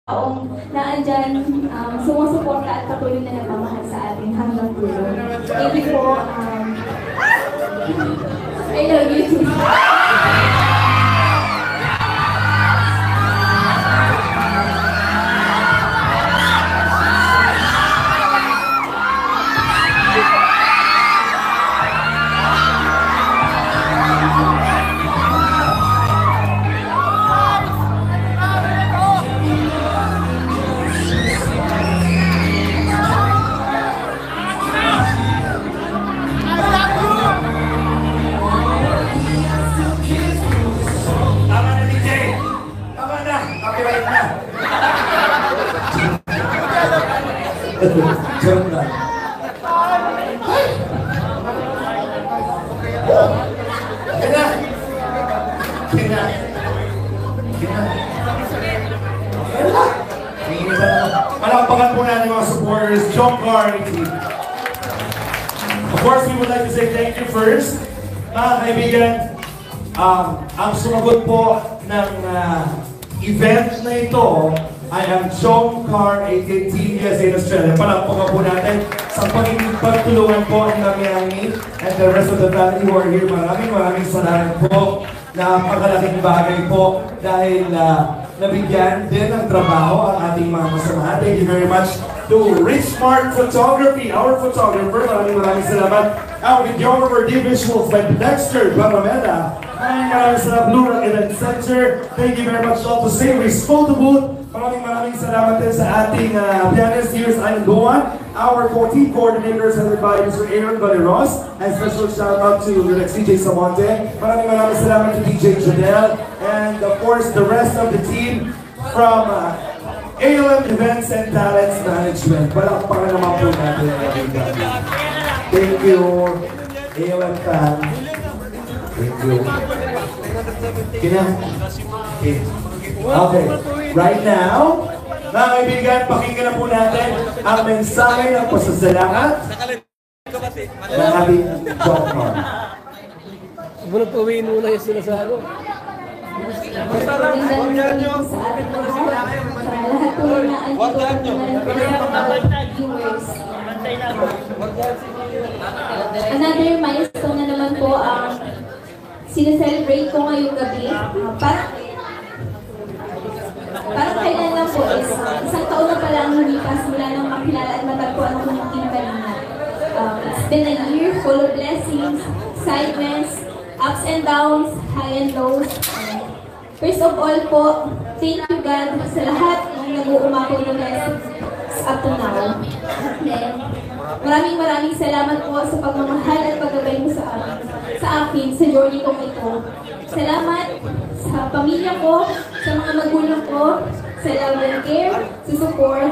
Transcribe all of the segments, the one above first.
taong naandyan, sumusuporta at patuloy na nagmamahal sa atin hanggang dulo. Thank you po. I love you too. Joke lang. Kina! Kina! Kina! Malakpakan po natin mga supporters, Jomcar. Of course, we would like to say thank you first. Mga kaibigan, ang sumagot po ng event na ito, I am Jomcar, aka TVS in Australia. Palakpakan po natin sa pagtulungan po ni Mami Ami and the rest of the family who are here. Maraming salamat po. Napakalaking bagay po dahil nabigyan din ng trabaho ang ating mga kasamahan. Thank you very much to Richmark Photography, our photographer. Maraming salamat. Our videographer, D-Visuals by Dexter Barrameda. Maraming salamat, Blue Rock Event Center. Thank you very much all to Savory's Photo Booth. Maraming salamat din sa ating pianist here sa Island Goan. Our 14 coordinators headed by Mr. Aaron Valeros. And special shout out to DJ Samonte. Maraming salamat to DJ Janelle. And of course, the rest of the team from ALM Events and Talents Management. Palakpakan naman po natin. Thank you, ALM fan. Thank you. Okay, right now, mga kaibigan, pakinggan na po natin ang mensahe ng pasasalamat ng ating Jomcar. Bunot uwiin muna yung sila sa ano. Another milestone na naman po ang sineselebrate ko ngayong gabi. Parang kailan lang po is isang taon na pala ang lumipas mula nang makilala at matagpuan ako ng Team Kalinga. It's been a year full of blessings, excitements, ups and downs, high and lows. First of all po, thank you God sa lahat ng nag-uumako ng blessings up to now. Then, maraming salamat po sa pagmamahal at paggabay mo sa akin sa journey kong ito. Salamat sa pamilya ko, sa mga magulang ko, sa love and care, sa support,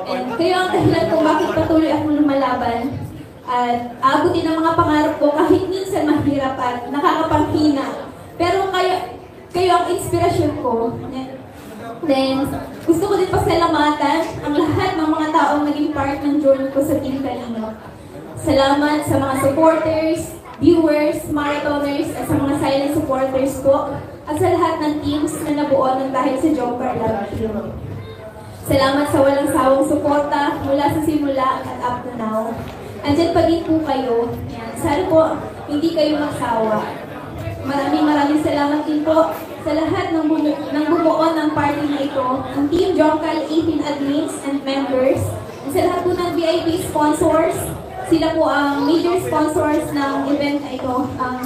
and kayo ang dahilan kung bakit patuloy akong lumalaban at aabutin ang mga pangarap ko kahit minsan mahirap at nakakapanghina. Pero kayo ang inspirasyon ko. Then, gusto ko din pasalamatan ang lahat ng mga taong naging part ng journey ko sa Team Kalinga. Salamat sa mga supporters, viewers, marathoners, at sa mga silent supporters ko, at sa lahat ng teams na nabuo ng dahil sa Jomcar Love Team. Salamat sa walang sawang suporta mula sa simula at up to now. Andyan pa din po kayo. Yan. Sana po hindi kayo magsawa. Maraming salamat din po sa lahat ng bumuo ng party na ito, ang Team Jomcar 18 admins and members, at sa lahat po ng VIP sponsors. Sila po ang major sponsors ng event na ito, ang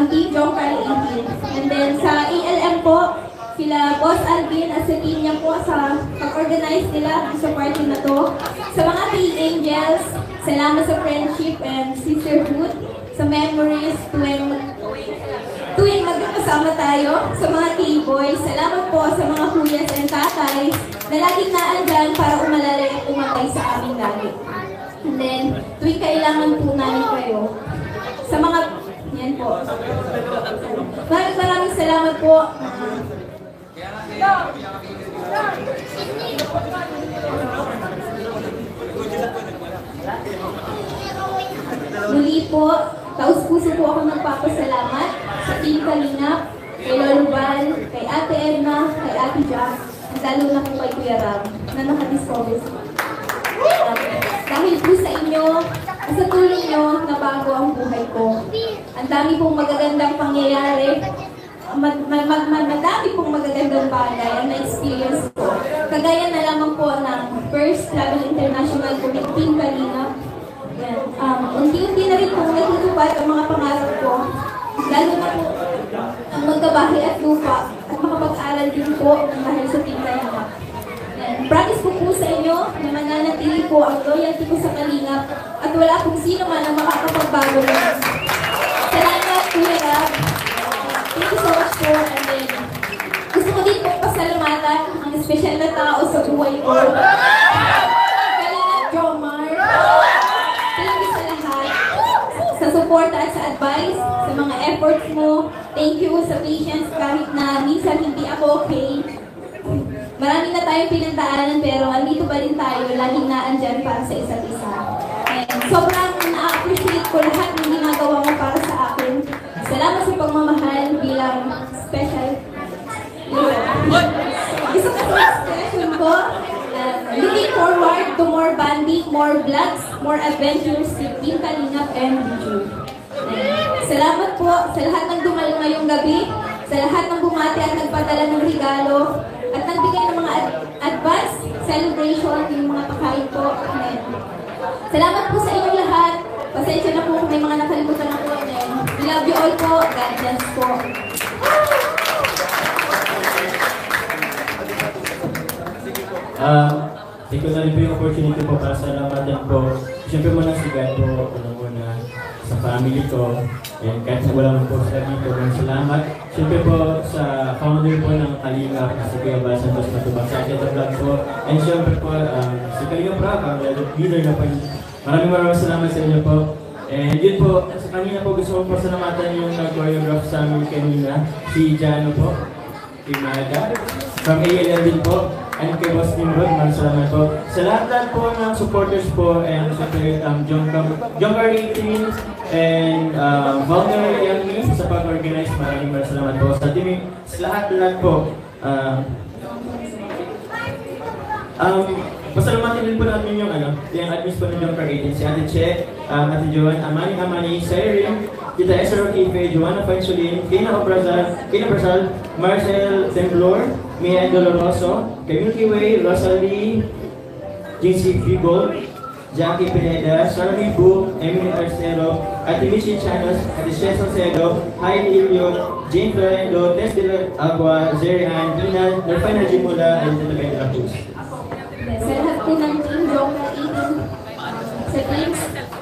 Team Jomcar 18. And then sa ALM po, sila Boss Alvin at sa team niya po sa pag-organize nila sa party na to. Sa mga K-Angels, salamat sa friendship and sisterhood, sa memories tuwing magkakasama tayo. Sa mga K-Boys, salamat po sa mga kuyas and tatay na laging naandyan para umalalay at umabay sa aming lagi. And then, tuwing kailangan po namin kayo. Sa mga, yan po. Maraming salamat po. Muli po, taus-puso po ako nagpapasalamat sa Team Kalinga, kay Lolo Val, kay Ate Edna, kay Ate Jack, at lalo na po kay Kuya Ram, na nakadiscover sa dahil po sa inyo, sa tulong nyo, nabago ang buhay ko. Ang dami pong magagandang pangyayari, madami pong magagandang bagay ang na-experience ko. Kagaya na lamang po ng First Travel International po ng Team Kalingap. Unti-unti na rin pong natutupad ang mga pangarap ko. Lalo na po ang magkabahay at lupa at makapag-aral din po dahil sa Team Kalingap. Promise ko po sa inyo na mananatili po ang loyalty ko sa Kalingap at wala pong sino man ang makakapagbago lang. Salamat, Kuya Rab. Thank you so much po. And then, gusto ko din pong pasalamatan ang espesyal na tao sa buhay ko. Kalingap Jomar. Thank you sa lahat. Sa support at sa advice, sa mga efforts mo. Thank you sa patience kahit na minsan hindi ako okay. Marami na tayong pinagdaanan pero andito pa rin tayo, laging naandyan para sa isa't isa. And sobrang na-appreciate ko lahat ng ginagawa mo para sa akin. Salamat sa pagmamahal bilang special. Gusto ko sa expression ko, looking forward to more banding, more vlogs, more adventures with Team Kalingap and Biju. Salamat po sa lahat ng dumalo ngayong gabi, sa lahat ng bumati at nagpadala ng regalo, at nagbigay ng mga advance celebration, yung mga pakain po. Amen. Salamat po sa inyong lahat. Pasensya na po kung may mga nakalimutan na po. We love you all po. God bless po. Take ko na rin po yung opportunity po para salamatan po. Siyempre muna si God po, muna sa family ko. And kahit wala mo po sa dito, salamat. Siyempre po sa founder po ng Kalingap, si Kuya Bal Santos Matubang sa Akita Vlog po. And siyempre po, si Kalingap Rock, ang leader na po. Maraming salamat sa inyo po. And yun po, sa kanina po gusto ko po salamatan yung nag-choreograph sa amin kanina, si Jano po, si Maga, from ALL din po. And kay Boss Nimrod, maraming salamat po. Sa lahat po ng supporters po, and siyempre Jomcar 18 and Volner Young sa pag-organize, maraming salamat po. Sa team, sa lahat po. Pasalamatin din po namin yung admins po ng Jomcar 18, si Ate Che, Ate Joan, Amani, Siren, Tita Esther Okife, Joanna Fansulin, Kina Brasal, Marcel Temblor, Mia Doloroso, kay Milky Way, Rosalie, Jincy Figol, Jackie Pineda, Sarami Bu, Emily Arcero, Ate Michi Chanos, Ate Shes Salcedo, Heidi Ilio, Jane Florendo, Tess de la Agua, Zerian, Dina, Nerfina Jimula, and Tita de la Cruz. Sa lahat po ng Team Jomcar 18, sa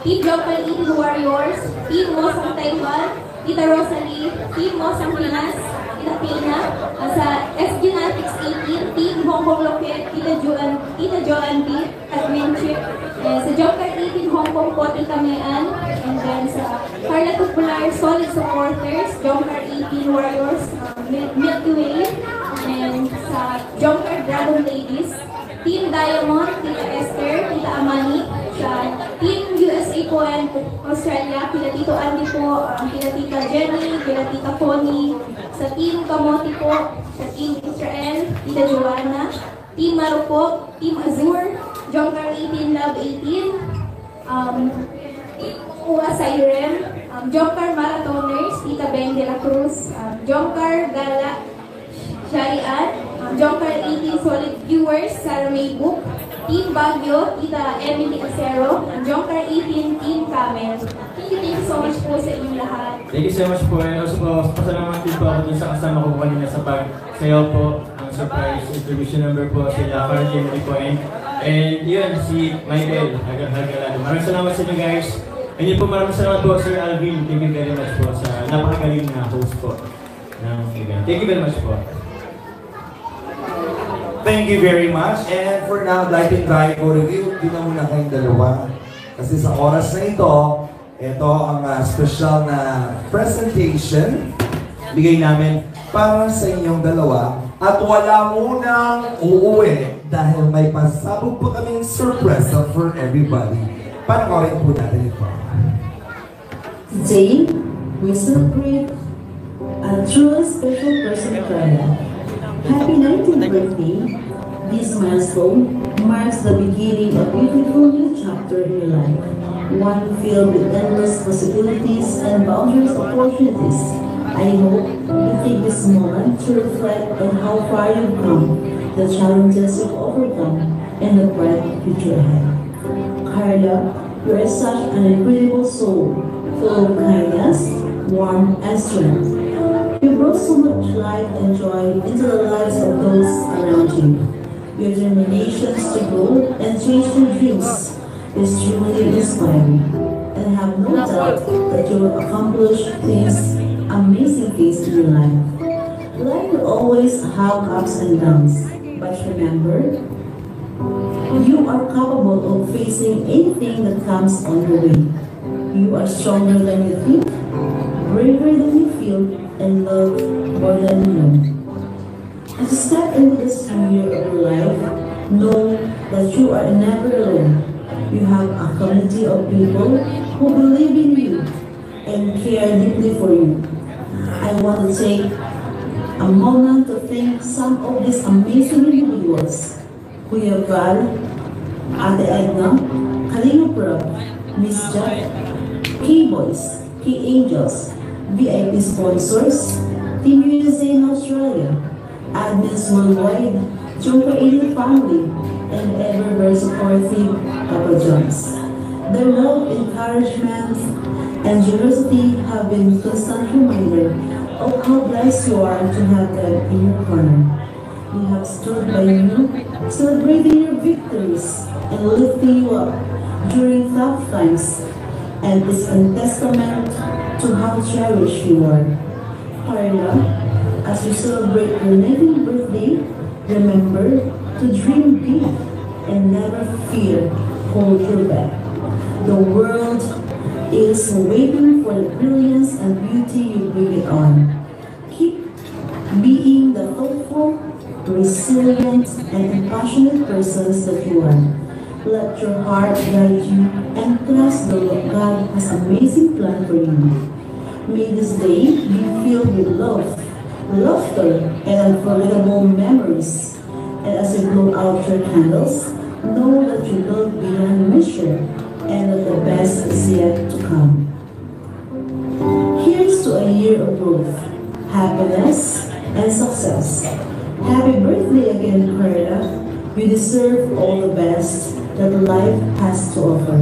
Team Jomcar 18 Warriors, Team Mosang Taiwan, Tita Rosalie, Team Mosang Pinas, Tita Pina, sa S-Genetics 18, Team Hong Kong Loket, Tita Joan B, at Menchip, sa Jomcar 18 Hong Kong po, Tita Mayan, and then sa Carla Tupular, Solid Supporters, Jomcar 18 Warriors, Milky Way, and sa Jomcar Dragon Ladies, Team Diamond, Tita Esther, Tita Amani, sa Team USA po and Australia, kila Tito Andy po, kila Tita Jenny, kila Tita Connie, sa Team Kamote po, sa Team Israel, Tita Joanna, Team Marupok, Team Azure, Jomcar 18, Love 18, Uwa Siren, Jomcar Marathoners, Tita Ben de la Cruz, Jomcar Gala, Sharian, Jomcar 18 Solid Viewers, Sarah May Book, Team Baguio, Tita Emily Acero, Jomcar 18 Team Camel. Thank you so much po sa inyong lahat. Thank you so much po. And also po, pasalamat din po ako dun sa kasama ko kanina sa pag-sayaw po. Ang surprise introduction number po sila, Carly Maricoen. And yun, si Michael Hagalado. Maraming salamat sa inyo guys. And yun po, maraming salamat po Sir Alvin. Thank you very much po sa napakagaling na host po ng event. Thank you very much po. Thank you very much. And for now, I'd like to invite ko review. Di na muna kayong dalawa. Kasi sa oras na ito ang special na presentation bigay namin para sa inyong dalawa. At wala munang uuwi dahil may pasabog pa kaming surpresa for everybody. Panoorin po natin ito. Today, we celebrate a truly special person, Carla. Happy 19th birthday This milestone marks the beginning of a beautiful new chapter in your life, one filled with endless possibilities and boundless opportunities. I hope you take this moment to reflect on how far you've come, the challenges you've overcome, and the bright future ahead. Carla, you are such an incredible soul, full of kindness, warmth, and strength. You brought so much light and joy into the lives of those around you. Your determination to grow and chase your dreams is truly inspiring, and I have no doubt that you will accomplish amazing things in your life. Life will always have ups and downs, but remember, you are capable of facing anything that comes on your way. You are stronger than you think, braver than you feel, and love more than you know. As you step into this new year of your life, know that you are never alone. You have a community of people who believe in you and care deeply for you. I want to take a moment to thank some of these amazing individuals: Kuya Val, Ate Edna, Kalinga Prab, Miss Jack, K-Boys, K-Angels, VIP sponsors, Team USA in Australia, admins worldwide, Joker 80 family, and ever very supportive Papa John's. Their love, encouragement, and generosity have been a constant reminder of how blessed you are to have them in your corner. We have stood by you, celebrating your victories and lifting you up during tough times, and is a testament to how cherished you are. Carla, as you celebrate your 19th birthday, remember to dream big and never fear hold your back. The world is waiting for the brilliance and beauty you bring it on. Keep being the hopeful, resilient, and passionate persons that you are. Let your heart guide you and trust that God has an amazing plan for you. May this day be filled with love, laughter, and unforgettable memories. And as you blow out your candles, know that you love beyond measure and that the best is yet to come. Here's to a year of growth, happiness, and success. Happy birthday again, Carla. You deserve all the best that life has to offer.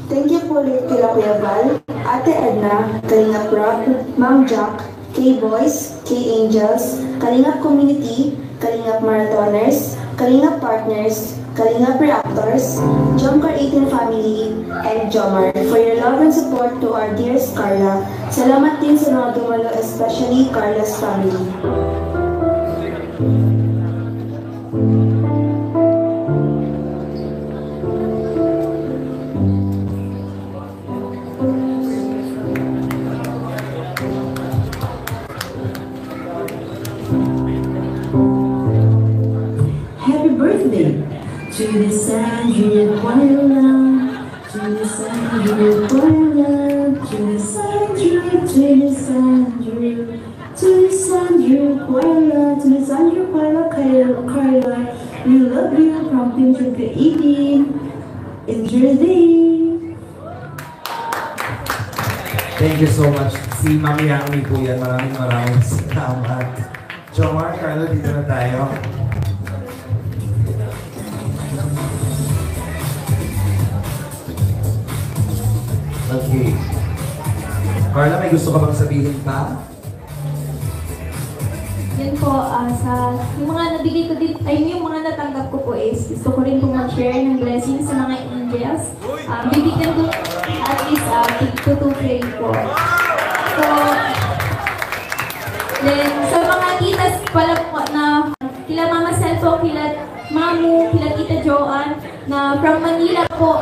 Thank you po ulit kila Kuya Val, Ate Edna, Kalinga Prab, Ma'am Jack, K-Boys, K-Angels, Kalinga Community, Kalinga Marathoners, Kalinga Partners, Kalinga Reactors, Jomcar 18 Family, and Jomar for your love and support to our dearest Carla. Salamat din sa mga dumalo, especially Carla's family. Happy birthday to the Sandra Quayla, to the Sandra Quayla, to the Sandra, to the Sandra, to the Sandra Quayla, to the Sandra Quayla, Carla. We love you from Team 2018. Enjoy the day. Thank you so much. Si Mami Yami po yan. Maraming salamat. Jomar, Carla, dito na tayo. Okay. Carla, may gusto ka bang sabihin pa? Yan po, yung mga nabigay ko din, yung mga natanggap ko po is, gusto ko rin po mag-share ng blessings sa mga angels. Bibigyan ko at least 2 to 3 po. So, then, sa mga titas pala po na, kila Mama Sel po, kila Mamu, kila Tita Joanne, na from Manila po,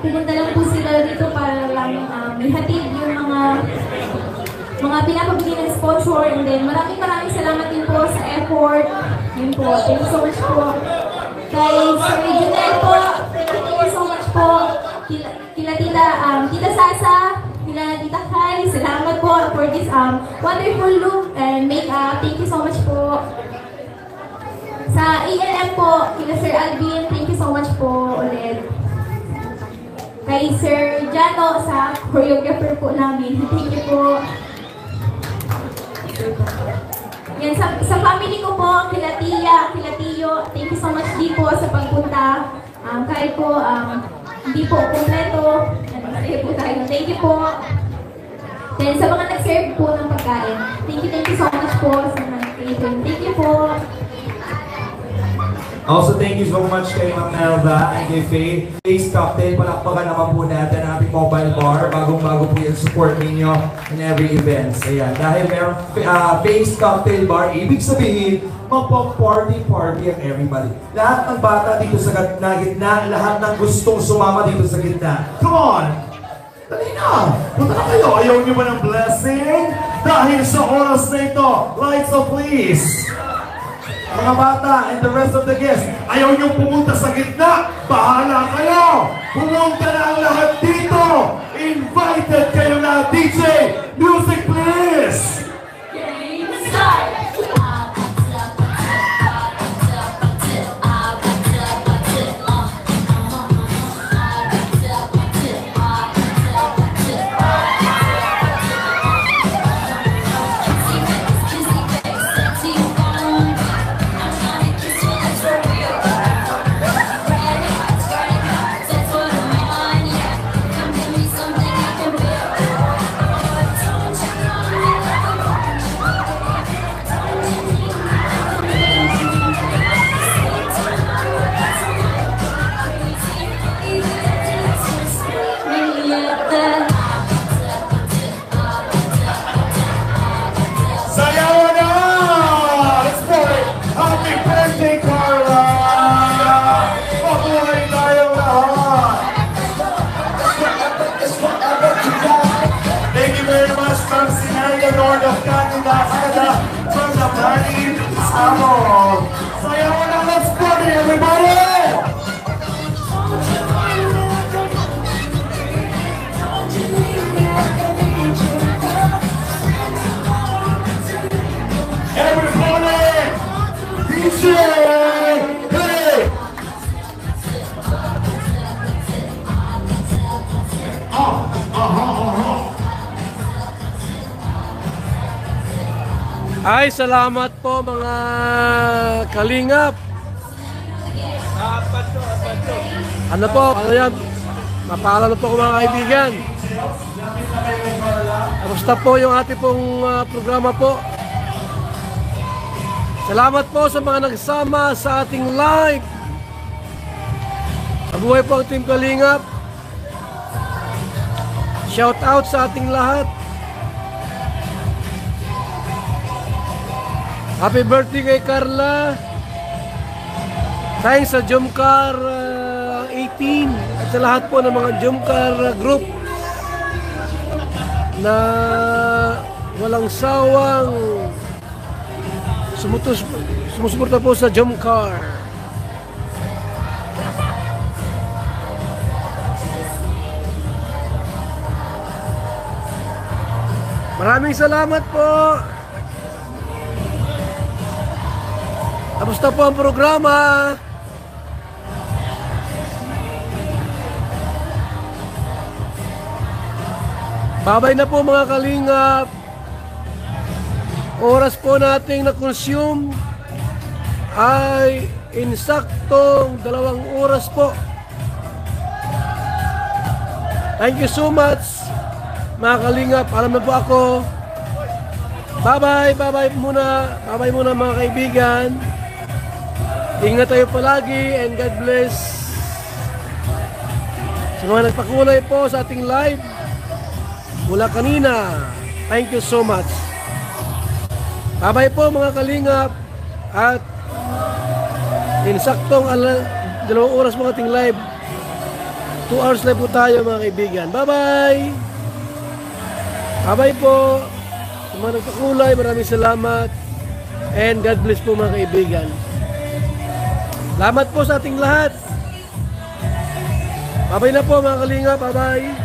pinunta lang po sila dito para lang ihatid yung mga pinapabigay ng sponsor, and then maraming salamat din po sa effort. Yun po, thank you so much po. Kay Sir Junel po, thank you so much po. Kila Tita Sasa, kila Tita Kai, salamat po for this wonderful look and makeup. Thank you so much po. Sa ALM po, kila Sir Alvin, thank you so much po ulit. Kay Sir Jano sa choreographer po namin, thank you po. Yan, sa family ko po, kila Tia, kila Tio, thank you so much din po sa pagpunta. Kahit po, hindi po kompleto, masaya po tayo. Thank you po. Then sa mga nag-serve po ng pagkain, thank you so much po sa mga nag-catering. Thank you po. Also, thank you so much kay Ma'am Melba and kay Faye. Face Cocktail, palakpakan naman po natin ang ating mobile bar. Bagong-bago po yung support ninyo in every event. Ayan, dahil merong Face Cocktail Bar, ibig sabihin, magpa-party-party ang everybody. Lahat ng bata dito sa gitna, lahat ng gustong sumama dito sa gitna. Come on! Dali na! Punta na kayo! Ayaw niyo ba ng blessing? Dahil sa oras na ito, lights off please! Mga bata and the rest of the guests, ayaw niyong pumunta sa gitna, bahala kayo! Pumunta na ang lahat dito! Invited kayo na, DJ! Music please! Game start! Ay, salamat po mga kalingap. Ano po, ano yan? Mapaalala po ko mga kaibigan. Kamusta po yung ating pong programa po? Salamat po sa mga nagsama sa ating live. Mabuhay po ang Team Kalingap. Shout out sa ating lahat. Happy birthday kay Carla. Thanks sa Jumcar 18 at sa lahat po ng mga Jumcar group na walang sawang sumusuporta po sa Jumcar. Maraming salamat po. Kamusta po ang programa? Babay na po mga kalingap. Oras po nating na-consume ay insaktong 2 oras po. Thank you so much mga kalingap. Alam na po ako. Bye-bye, bye-bye muna. Bye-bye muna mga kaibigan. Ingat tayo palagi and God bless. Sa mga nagpakulay po sa ating live mula kanina, thank you so much. Bye-bye po mga kalingap. At insaktong 2 oras mga ating live. 2 hours live po tayo mga kaibigan. Bye-bye. Bye-bye po. Sa mga nagpakulay, maraming salamat. And God bless po mga kaibigan. Salamat po sa ating lahat. Bye-bye na po mga kalingap. Bye-bye.